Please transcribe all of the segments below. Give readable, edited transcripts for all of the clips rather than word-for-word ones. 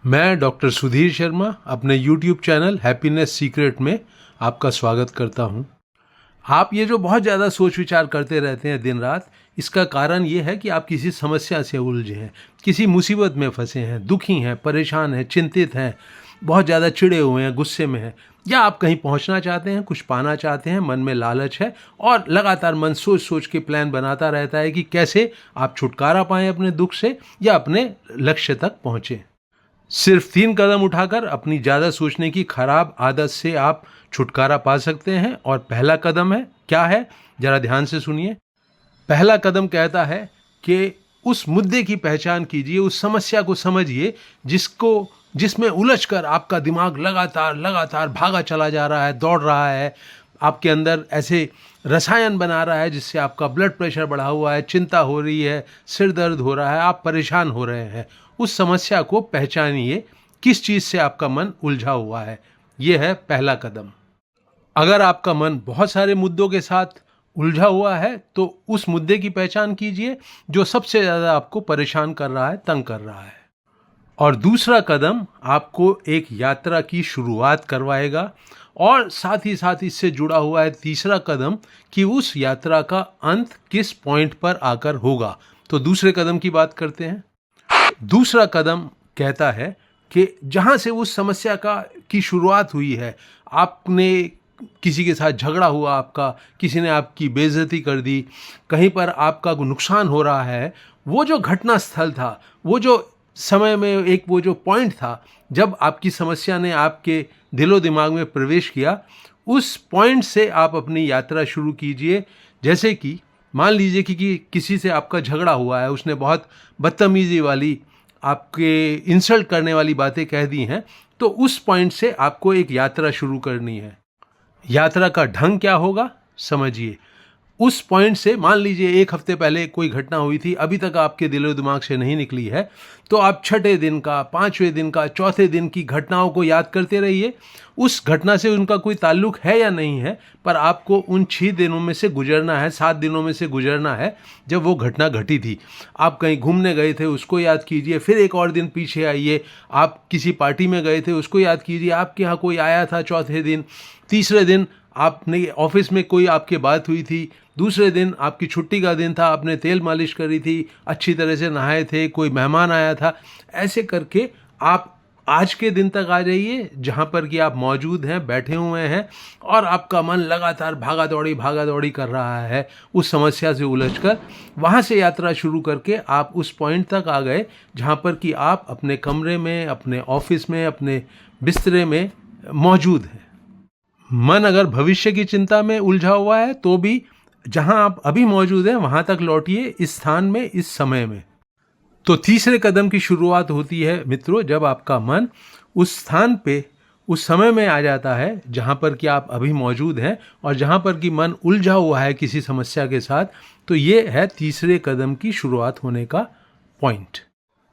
मैं डॉक्टर सुधीर शर्मा अपने YouTube channel happiness secret में आपका स्वागत करता हूं। आप ये जो बहुत ज़्यादा सोच विचार करते रहते हैं दिन रात, इसका कारण ये है कि आप किसी समस्या से उलझे हैं, किसी मुसीबत में फंसे हैं, दुखी हैं, परेशान हैं, चिंतित हैं, बहुत ज़्यादा चिढ़े हुए हैं, गुस्से में हैं, या आप कहीं पहुंचना चाहते हैं, कुछ पाना चाहते हैं, मन में लालच है और लगातार मन सोच सोच के प्लान बनाता रहता है कि कैसे आप छुटकारा पाएं अपने दुख से या अपने लक्ष्य तक पहुँचें। सिर्फ 3 कदम उठाकर अपनी ज़्यादा सोचने की खराब आदत से आप छुटकारा पा सकते हैं। और पहला कदम है, क्या है, जरा ध्यान से सुनिए। पहला कदम कहता है कि उस मुद्दे की पहचान कीजिए, उस समस्या को समझिए जिसमें उलझकर आपका दिमाग लगातार लगातार भागा चला जा रहा है, दौड़ रहा है, आपके अंदर ऐसे रसायन बना रहा है जिससे आपका ब्लड प्रेशर बढ़ा हुआ है, चिंता हो रही है, सिर दर्द हो रहा है, आप परेशान हो रहे हैं। उस समस्या को पहचानिए, किस चीज़ से आपका मन उलझा हुआ है। यह है पहला कदम। अगर आपका मन बहुत सारे मुद्दों के साथ उलझा हुआ है तो उस मुद्दे की पहचान कीजिए जो सबसे ज़्यादा आपको परेशान कर रहा है, तंग कर रहा है। और दूसरा कदम आपको एक यात्रा की शुरुआत करवाएगा और साथ ही साथ इससे जुड़ा हुआ है तीसरा कदम कि उस यात्रा का अंत किस पॉइंट पर आकर होगा। तो दूसरे कदम की बात करते हैं। दूसरा कदम कहता है कि जहाँ से उस समस्या की शुरुआत हुई है, आपने किसी के साथ झगड़ा हुआ, आपका किसी ने आपकी बेइज्जती कर दी, कहीं पर आपका नुकसान हो रहा है, वो जो घटना स्थल था, वो जो समय में वो जो पॉइंट था जब आपकी समस्या ने आपके दिलो दिमाग में प्रवेश किया, उस पॉइंट से आप अपनी यात्रा शुरू कीजिए। जैसे कि मान लीजिए कि किसी से आपका झगड़ा हुआ है, उसने बहुत बदतमीजी वाली, आपके इंसल्ट करने वाली बातें कह दी हैं, तो उस पॉइंट से आपको एक यात्रा शुरू करनी है। यात्रा का ढंग क्या होगा, समझिए। उस पॉइंट से मान लीजिए 1 हफ्ते पहले कोई घटना हुई थी, अभी तक आपके दिलो दिमाग से नहीं निकली है, तो आप छठे दिन का, 5वें दिन का, चौथे दिन की घटनाओं को याद करते रहिए। उस घटना से उनका कोई ताल्लुक है या नहीं है, पर आपको उन 6 दिनों में से गुजरना है, 7 दिनों में से गुजरना है जब वो घटना घटी थी। आप कहीं घूमने गए थे, उसको याद कीजिए। फिर एक और दिन पीछे आइए, आप किसी पार्टी में गए थे, उसको याद कीजिए। आपके यहाँ कोई आया था चौथे दिन। तीसरे दिन आपने ऑफिस में कोई आपके बात हुई थी। दूसरे दिन आपकी छुट्टी का दिन था, आपने तेल मालिश करी थी, अच्छी तरह से नहाए थे, कोई मेहमान आया था। ऐसे करके आप आज के दिन तक आ जाइए जहाँ पर कि आप मौजूद हैं, बैठे हुए हैं और आपका मन लगातार भागा दौड़ी कर रहा है उस समस्या से उलझकर। वहाँ से यात्रा शुरू करके आप उस पॉइंट तक आ गए जहाँ पर कि आप अपने कमरे में, अपने ऑफिस में, अपने बिस्तरे में मौजूद हैं। मन अगर भविष्य की चिंता में उलझा हुआ है तो भी जहां आप अभी मौजूद हैं वहां तक लौटिए, इस स्थान में, इस समय में। तो तीसरे कदम की शुरुआत होती है मित्रों, जब आपका मन उस स्थान पे, उस समय में आ जाता है जहां पर कि आप अभी मौजूद हैं और जहां पर कि मन उलझा हुआ है किसी समस्या के साथ। तो ये है तीसरे कदम की शुरुआत होने का पॉइंट।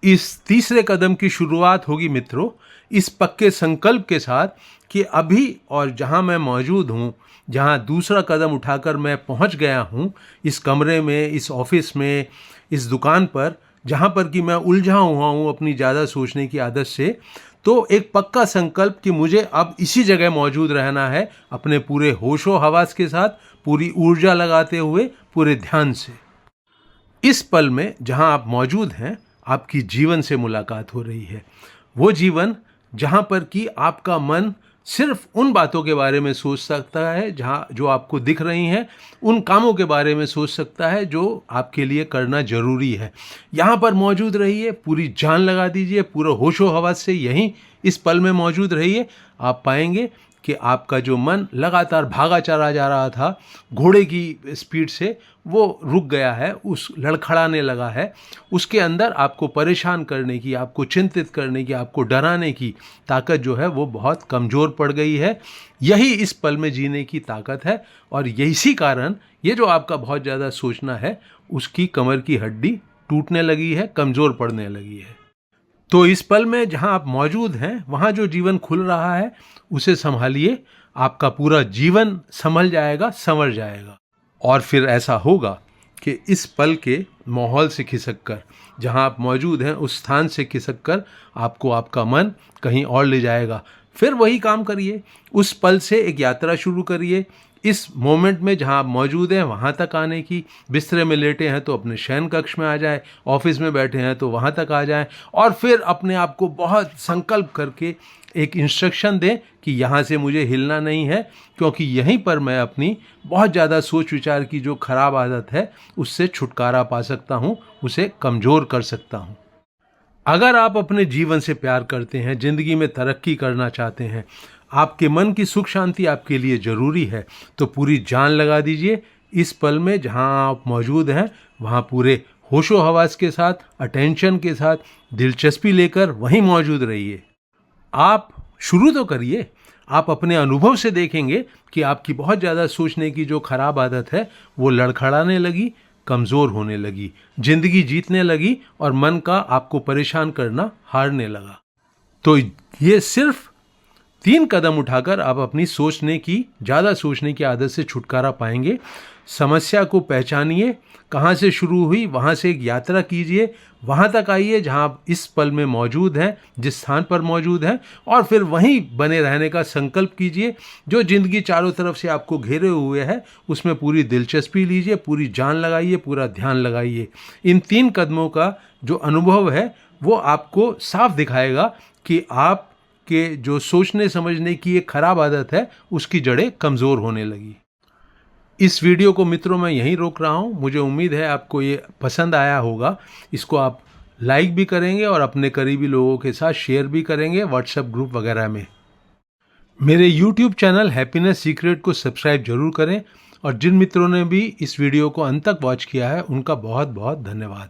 इस तीसरे कदम की शुरुआत होगी मित्रों इस पक्के संकल्प के साथ कि अभी और जहां मैं मौजूद हूं, जहां दूसरा कदम उठाकर मैं पहुंच गया हूं, इस कमरे में, इस ऑफिस में, इस दुकान पर, जहां पर कि मैं उलझा हुआ हूं अपनी ज़्यादा सोचने की आदत से, तो एक पक्का संकल्प कि मुझे अब इसी जगह मौजूद रहना है, अपने पूरे होशो हवास के साथ, पूरी ऊर्जा लगाते हुए, पूरे ध्यान से। इस पल में जहां आप मौजूद हैं, आपकी जीवन से मुलाकात हो रही है। वो जीवन जहां पर कि आपका मन सिर्फ उन बातों के बारे में सोच सकता है जो आपको दिख रही हैं, उन कामों के बारे में सोच सकता है जो आपके लिए करना जरूरी है। यहाँ पर मौजूद रहिए, पूरी जान लगा दीजिए, पूरा होशो हवास से यहीं इस पल में मौजूद रहिए। आप पाएंगे कि आपका जो मन लगातार भागा चला जा रहा था घोड़े की स्पीड से, वो रुक गया है, उस लड़खड़ाने लगा है। उसके अंदर आपको परेशान करने की, आपको चिंतित करने की, आपको डराने की ताकत जो है वो बहुत कमज़ोर पड़ गई है। यही इस पल में जीने की ताकत है और इसी कारण ये जो आपका बहुत ज़्यादा सोचना है, उसकी कमर की हड्डी टूटने लगी है, कमज़ोर पड़ने लगी है। तो इस पल में जहां आप मौजूद हैं, वहां जो जीवन खुल रहा है उसे संभालिए। आपका पूरा जीवन संभल जाएगा, संवर जाएगा। और फिर ऐसा होगा कि इस पल के माहौल से खिसक कर, जहाँ आप मौजूद हैं उस स्थान से खिसक कर आपको आपका मन कहीं और ले जाएगा। फिर वही काम करिए, उस पल से एक यात्रा शुरू करिए। इस मोमेंट में जहाँ आप मौजूद हैं वहाँ तक आने की। बिस्तरे में लेटे हैं तो अपने शयन कक्ष में आ जाएं, ऑफिस में बैठे हैं तो वहाँ तक आ जाएं, और फिर अपने आप को बहुत संकल्प करके एक इंस्ट्रक्शन दें कि यहाँ से मुझे हिलना नहीं है, क्योंकि यहीं पर मैं अपनी बहुत ज़्यादा सोच विचार की जो खराब आदत है उससे छुटकारा पा सकता हूँ, उसे कमज़ोर कर सकता हूँ। अगर आप अपने जीवन से प्यार करते हैं, ज़िंदगी में तरक्की करना चाहते हैं, आपके मन की सुख शांति आपके लिए ज़रूरी है, तो पूरी जान लगा दीजिए इस पल में जहाँ आप मौजूद हैं वहाँ पूरे होशो हवास के साथ, अटेंशन के साथ, दिलचस्पी लेकर वहीं मौजूद रहिए। आप शुरू तो करिए। आप अपने अनुभव से देखेंगे कि आपकी बहुत ज़्यादा सोचने की जो खराब आदत है वो लड़खड़ाने लगी, कमज़ोर होने लगी, जिंदगी जीतने लगी और मन का आपको परेशान करना हारने लगा। तो ये सिर्फ 3 कदम उठाकर आप अपनी ज़्यादा सोचने की आदत से छुटकारा पाएंगे। समस्या को पहचानिए, कहाँ से शुरू हुई वहाँ से एक यात्रा कीजिए, वहाँ तक आइए जहाँ आप इस पल में मौजूद हैं, जिस स्थान पर मौजूद हैं, और फिर वहीं बने रहने का संकल्प कीजिए। जो ज़िंदगी चारों तरफ से आपको घेरे हुए है उसमें पूरी दिलचस्पी लीजिए, पूरी जान लगाइए, पूरा ध्यान लगाइए। इन 3 कदमों का जो अनुभव है वो आपको साफ दिखाएगा कि आप के जो सोचने समझने की एक खराब आदत है उसकी जड़ें कमज़ोर होने लगी। इस वीडियो को मित्रों मैं यहीं रोक रहा हूँ। मुझे उम्मीद है आपको ये पसंद आया होगा। इसको आप लाइक भी करेंगे और अपने करीबी लोगों के साथ शेयर भी करेंगे व्हाट्सएप ग्रुप वगैरह में। मेरे YouTube चैनल हैप्पीनेस सीक्रेट को सब्सक्राइब जरूर करें, और जिन मित्रों ने भी इस वीडियो को अंत तक वॉच किया है उनका बहुत बहुत धन्यवाद।